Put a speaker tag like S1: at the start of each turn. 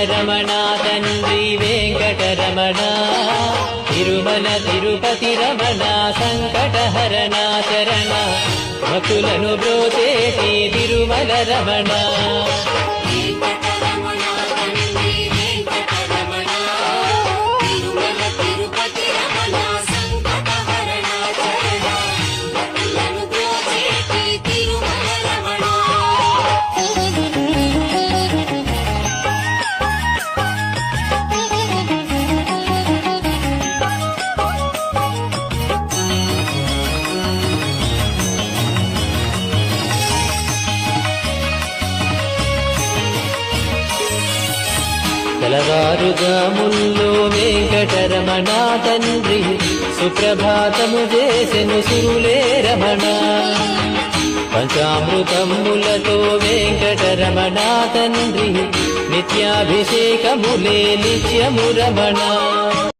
S1: రమణ తండ్రి వెంకటరమణ తిరుమల తిరుపతి రమణ సంకటహరణ శరణ భక్తులను బ్రోచేటి తిరుమల రమణ తెలవారుజాముల్లో వెంకటరమణ తండ్రి సుప్రభాతము చేసెను సురులే రమణ పంచామృతములతో వెంకటరమణ తండ్రి నిత్యాభిషేకములే నిత్యము రమణ